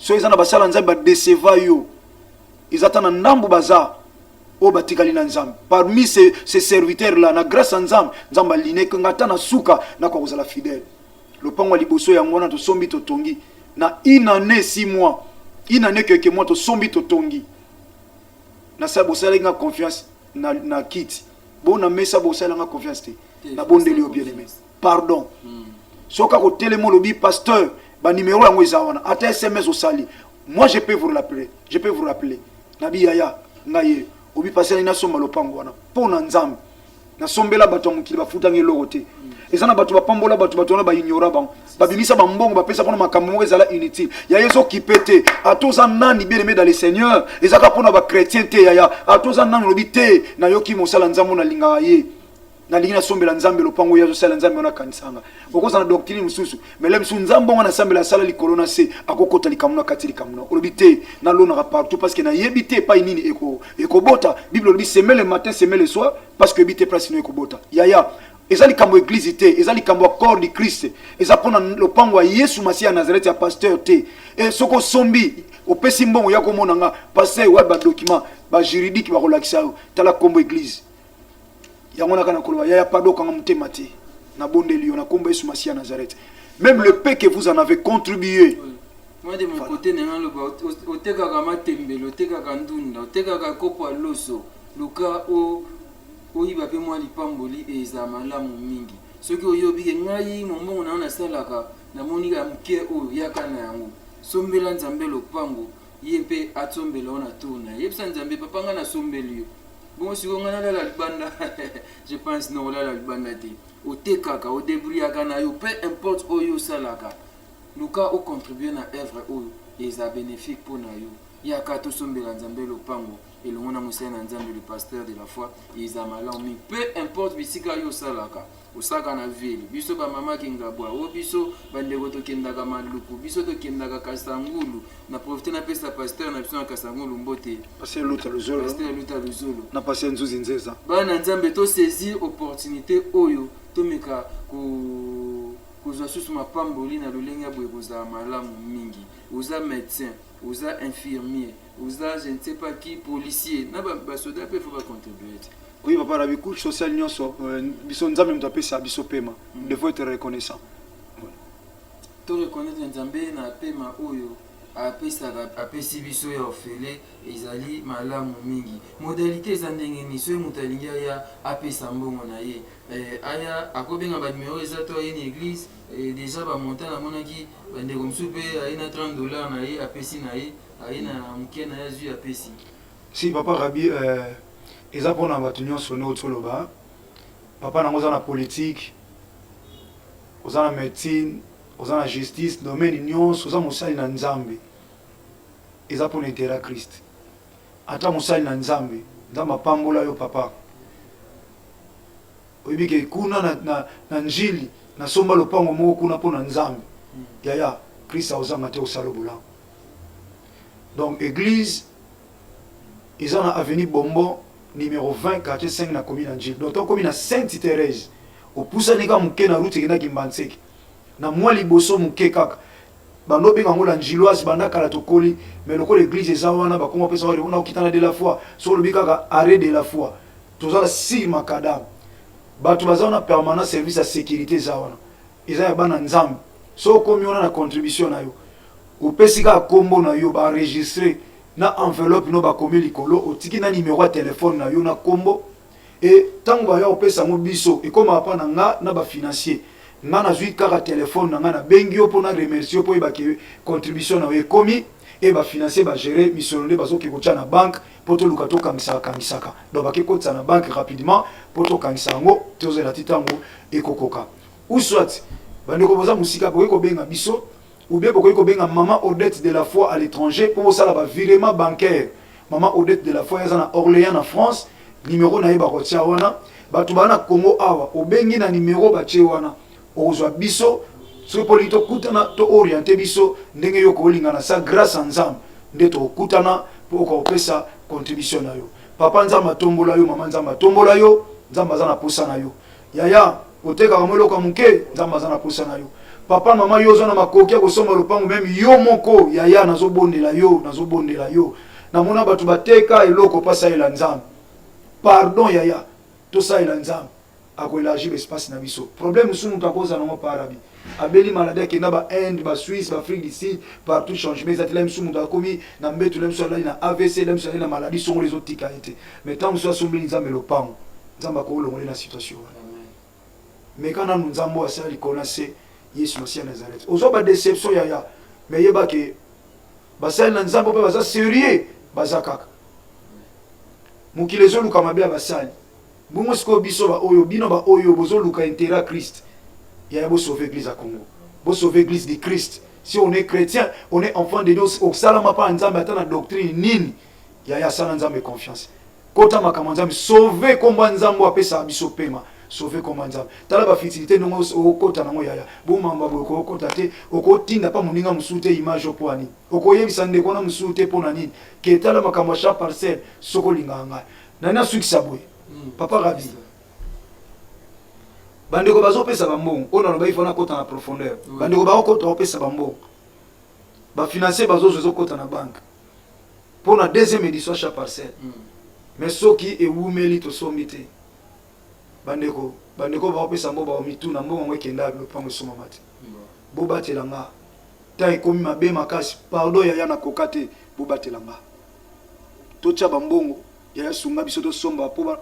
so eza na basala nzambe badeseva yo eza ta na ndambu baza o batikali na nzambe parmi ces serviteurs là na grâce à nzambe nzambe alineki nga ta na suka na kwa kozala fidèle lopango ya liboso yango wana tosombi totongi na une année 6 mois une année quelques mois tosombi totongi na sa bosala nga confiance na kiti bona mesa bosala nga confiance te na bondeli yo bien aimé pardon soka ko telemo lobi pasteur ba numéro yango eza wana ata SMS osali moi je peux vous rappeler nabi yaya ngaye obi passer na somba lopango wana pona nzambe na sombela bato mukili bafutange eloko te eza na bato bapambola bato na ba ignora bango babimisa bambongo bapesa pona makambo moko ezala inutile yaya ezo kipete atoza nani bien aimé dans le Seigneur ezaka pona ba chrétien te yaya atoza nani lobi te na yoki mosala nzambo na linga ye na lingina sombela nzambe lopango ya sala nzambe ona kanisanga okoza na doctrine mususu mais le nzambe ngana sambela sala likolo na se akokota likamuna kati likamuna olobite na lona partout parce que na yebite pas nini eko bota bible lobi semer le matin semer le soir parce que bite place no eko bota yaya eza likambo église te eza likambo corps de Christ eza pona lopango ya Yesu Masia Nazareth ya pasteur te et soko sombi opesi mbongo ya komona nga pasteur wa ba document ba juridique ba relaxer tala kombo église yango na kana koloba ya pas dokanga mutema te na bondeli yo na kombo Yesu Masia Nazareth même le peu que vous en avez contribué. Moi de mon côté nenga lo ba oteka ka matembelo oteka ka ndunda oteka ka kopo loso luka o oyiba pe mwa lipamboli eza malamu mingi soki oyobi ngai momongo na salaka na monika mke o yakana yango sombela nzambe lopango yempe atsombela ona tuna yebisa nzambe papa nga na sombeli yo bon si on a la libanda je pense non la libanda te otekaka o débrouillaka na yo peu importe oyo salaka luka o contribuer na œuvre oyo eza bénéfique pour na yo yaka to sombela nzambe lopango et le monde a moussé le pasteur de la foi ils ont mal mais peu importe bisika yo salaka osaka na ville biso ba mama kingabwa o biso bande goto kendaka maluku biso to kendaka kasangulu na profiter na pesa pasteur na biso na kasangulu mbote passer luta luzolo pasteur luta luzolo na passer nzuzi nzeza bana nzambe to saisir opportunité oyo to meka ko susu mapamboli na lolenga boye koza malamu mingi oza médecin oza infirmier oza je ne sais pas qui policier na ba soda pe faut pas contribuer. Oui papa la couche sociale nyonso biso nzambe mtape sa biso pema il faut être reconnaissant. To reconnaître nzambe na pema oyo apesi biso ya ofele ezali malamu mingi modalité eza ndenge ni so mutalingi ya apesa mbongo na ye aya akobenga ba numéro eza to ye ni église déjà ba montant na monaki bande comme soupe aina $30 na ye apesi na ye aina mkena ya zu apesi si papa Rabi eza pona batu nyonso no toloba papa nango za na politique oza na médecine oza na justice domaine nyonso oza mosali na nzambe eza pona intérêt Christ ata mosali na nzambe nzambe apambola yo papa oyebi ke kuna na njili nasomba lopango moko kuna pona nzambe yaya Christ aozanga te osala bolango donc église eza na avenue Bombo numéro 20 quartier 5 na commune na njili donc to commune na Sainte Thérèse opusani ka muke na route kenda kimbanseki na mwa liboso muke kaka bando benga ngola njiloise banda kala tokoli mais lokolo église eza wana bakoma pesa wale ona okitana de la foi so lobi kaka arrêt de la foi tozala si makadam bato baza na permanent service à sécurité za wana eza ya bana nzambe so komi ona na contribution na yo opesi ka kombo na yo ba enregistrer na enveloppe no bakomi likolo otiki na numéro ya téléphone na yo na kombo et tango ba ya opesa mo biso ekoma pa na nga na ba financier nga na zui kaka téléphone na nga na bengi yo pona remercier po ba ke contribution na yo ekomi et ba financier ba gérer missionné bazo ke kocha na banque poto luka to kamisaka donc ba ke kotsa na banque rapidement poto kamisango tozela titango ekokoka ou soit bande ko boza musika bo ko benga biso ou bien boko ko benga maman Odette de la foi à l'étranger pour ça la virement bancaire maman Odette de la foi ya na Orléans en France numéro na yeba kotia wana batu bana Congo awa obengi na numéro batie wana ozwa biso so polito kutana to orienter biso ndenge yo ko lingana sa grâce ensemble ndeto kutana pour ko pesa contribution na yo papa nzamba tombola yo mama nzamba tombola yo nzamba za na posa na yo yaya oteka kamolo ka muke nzamba za na posa na yo papa mama yo zo na makoki akosomba lopango même yo moko yaya nazobondela yo namona bato bateka eloko pasalela nzambe pardon yaya tosalela nzambe akoelagir l'espace na biso problème mosusu moto akoza nango pa arabi abeli maladi akenda bainde basuisse baafrique du sud partout changement ezatela mosusu moto akomi na mbetu le mosusu alali na avc le mosusu alali na maladi songolo ezotika ye te mais ntango mosusu asombeli nzambe lopango nzambe akoolongoli na situation wana mais quand nanu nzambe oyo asala likolo na se yesu masiya nazareth ozwa badéception yaya mais yebake basali na nzambe mpe baza sérieux baza kaka mokili ezoluka mabe ya basali bongo sikoyo biso baoyo bino baoyo bozoluka intérêt à Christ yaya bosauve église à Congo bosauve église de Christ si on est chrétien on est enfant de Dieu osalama pa nzambe ata na doctrine nini yaya asala nzambe confiance kota makambo nzambe sauve komba nzambe apesa biso pema sauve komba nzambe tala bafitilité ndongo okota nango yaya bomamba boye okota te okotinda pa moninga mosusu te image opo ani okoyebisa ndeko na mosusu te mpo na nini ke tala makambo ya cha parcelle soko olingaka ngai nani asukisa boye papa rabi bandeko bazopesa bambongo oyo naloba ifana kota na profondeur bandeko bakokota opesa bambongo bafinancier bazozwa ezokota na banke mpo na deuxième édition cha parcelle mais soki ewumeli tosombi te bandeko bakopesa mbongo baomituna mbongo yango ekenda lopango esomama te bobatela nga ta ekomi mabe makasi pardon yaya nakoka te bobatela nga totya bambongo yaya sunga biso tosomba mpo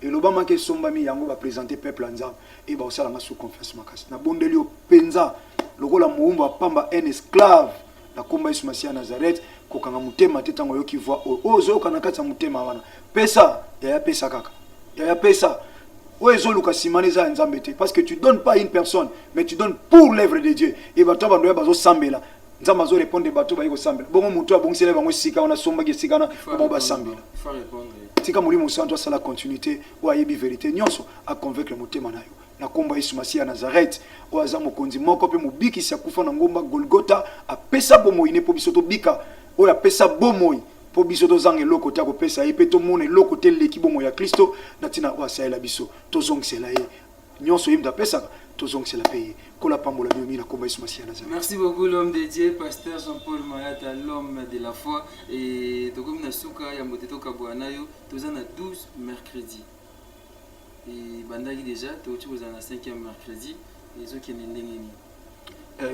elobamaki esombami yango baprésente peuple ya nzambe e baosalanga sous confiance makasi nabondeli yo mpenza lokola mowumbu apamba un esclave nakomba yesu masiya nazareth kokanga motema te ntango oyoki voi oyo ozoyoka na kati ya motema wana pesa yaya pesa kaka yaya pesa oyo ezoluka nsima eza ya nzambe te parce que tu donnes pas une personne mais tu donnes pour l'œuvre de Dieu e bato ya bandoya bazosambela nzambe azorépondre bato bayi kosambela bongo moto abongisela bango esika wana asombaki esika wana bango basambela tika molimo santo asala continuité oyo ayebi vérité nyonso aconvaincre motema na yo na komba yesu masiya nazareth oyo aza mokonzi moko mpe mobikisi akufa na ngomba golgota apesa bomoi ne mpo biso tobika oyo apesa bomoi mpo biso tozanga eloko te akopesa ye mpe tomona eloko te eleki bomoi ya kristo na ntina oyo asalela biso tozongisela ye nyonso ye moto apesaka tozongisela mpe ye kola pambola biomi na komba yesu masiya nazareth. Merci beaucoup l'homme de Dieu, pasteur Jean-Paul Mayata, l'homme de la foi. Et tokomi na suka ya moteto kabwana yo toza na 12 mercredi. Et bandaki déjà toti koza na 5e mercredi ezokende ndenge nini.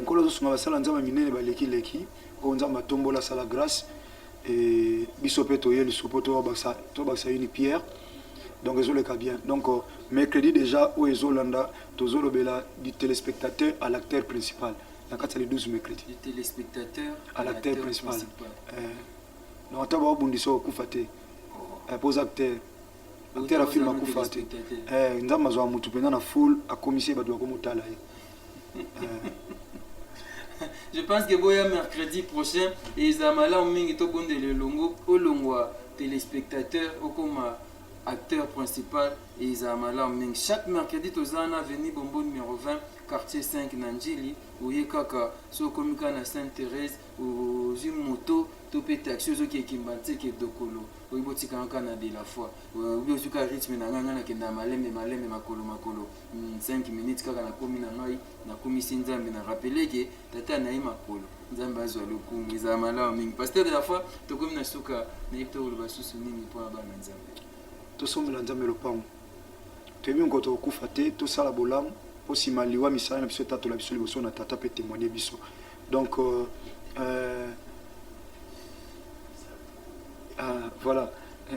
Nkolo zosunga basala nzambe minene baleki oyo nzambe atombola asala grâce et biso mpe toyeli supo tobakisa une pierre donc ezoleka bien donc mercredi déjà oyo ezolanda tozolobela du téléspectateur à l'acteur principal na kati ya les 12 mercredi du téléspectateur à l'acteur principal donc ata baobundisa okufa te pose acteur afilme akufa te nzambe azwaka motu mpenza na foule akomisi bato bakomotala ye. Je pense que boya mercredi prochain et zamala mingi to bonde le longo olongwa téléspectateur okoma acteur principal et zamala mingi chaque mercredi tozana veni bombo numéro 20 quartier 5 Nanjili oye kaka so komika na Sainte-Thérèse ou moto to pe taxi zo ki kimbante ke dokolo oyi botika kana de la foi obi osuka rythme na nganga na kenda malembe makolo 5 minutes kaka na komi na ngai na komi sinzambe na rappeler que tata na makolo nzambe azwa lokumu izamala mingi pasteur de la foi to komi na suka na ipto lo basusu nini po ba na nzambe to sombela nzambe lopango tebi ngoto okufa te to sala bolamu osima liwa misala na biso tato la biso liboso na tata pe témoigner biso donc voilà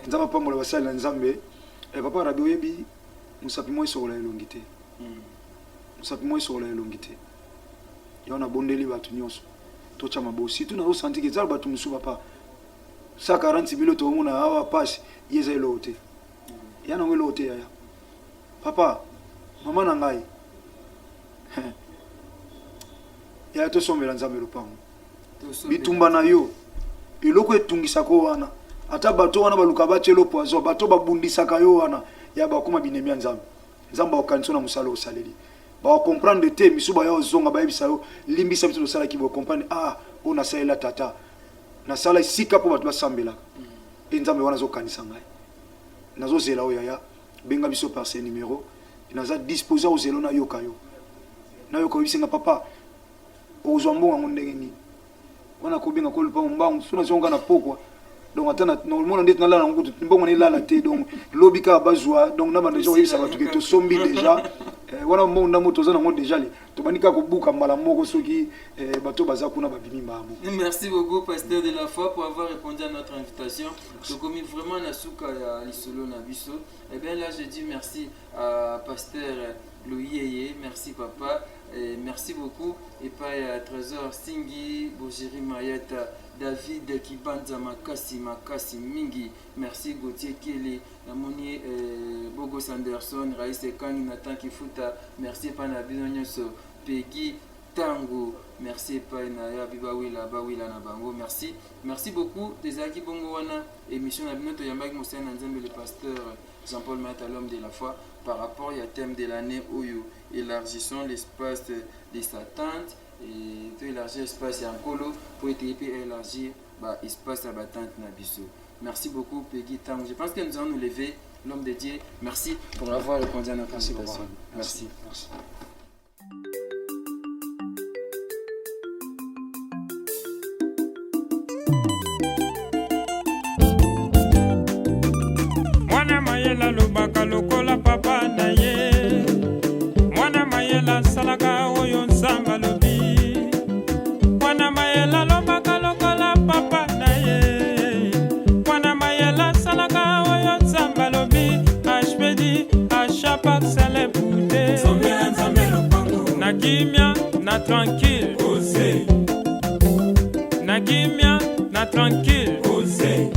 nzambe pambola basali na nzambe papa rabi oyebi mosapi mo esokola elongi te mosapi mo esokola elongi te yo na bondeli bato nyonso totya mabosi tu nazosanti ke ezala bato mosusu papa 140 milo toomona awa pasi ye eza eloko te ya nango eloko te yaya papa mama na ngai yaya tosombela nzambe lopango bitumba na yo eloko etungisaka wana ata bato wana baluka batielo poison bato babundisaka yo wana ya bakoma binemi ya nzambe nzambe akokanisa na mosala osaleli bakomprendre te misu baya ozonga bayebisa yo limbisa biso tosalaki bocomprendre oyo nasalela tata nasala esika mpo bato basambelaka e nzambe wana azokanisa ngai nazozela oyo yaya benga biso par ce numéro naza disposé ozela nayoka yo nayoka oyebisinga papa ozwa mbongo yango ndenge nini wana kobenga kolupa mbangu sona zonga na pokwa donc atana normalement ndeti nalala ngo mbongo na ilala te donc lobi ka bazwa donc na bande joyisa batu ke to sombi déjà wana mbongo ndamo toza nango déjà le to banika ko buka mbala moko soki bato baza kuna babimi mamo. Merci beaucoup pasteur de la foi pour avoir répondu à notre invitation. Je commis vraiment na suka ya lisolo na biso. Et bien là je dis merci à pasteur Louis, merci papa. Et merci beaucoup et pas Trésor Stingi, Bojiri Mayata, David Kibanza Makasi Mingi, merci Gauthier Kelly, Namoni Bogo Sanderson, Raïs Kang Nathan Kifuta, merci Panabinonyoso, Peggy Tango, merci Painaya Bibawila Bawila Nabango, merci beaucoup des Aki Bongowana, émission Nabinoto Yambag Moussa Nzambe le pasteur Jean-Paul Mata, l'homme de la foi, par rapport au thème de l'année Oyo. Élargissons l'espace de sa tente et tout élargir l'espace en colo pour élargir l'espace à la tente Nabiso. Merci beaucoup Peggy Tang. Je pense que nous allons nous lever, l'homme de Dieu. Merci pour avoir répondu à notre invitation. Merci. Mwana mayela lobaka lokola papa na ye. Mwana mayela salaka oyo nzamba lobi. Mwana mayela lobaka lokola papa na ye. Mwana mayela salaka oyo nzamba lobi. HPD achapa sele pude. Sombela nzambe lopango. Na kimia na tranquille. Ose. Na kimia na tranquille. Ose.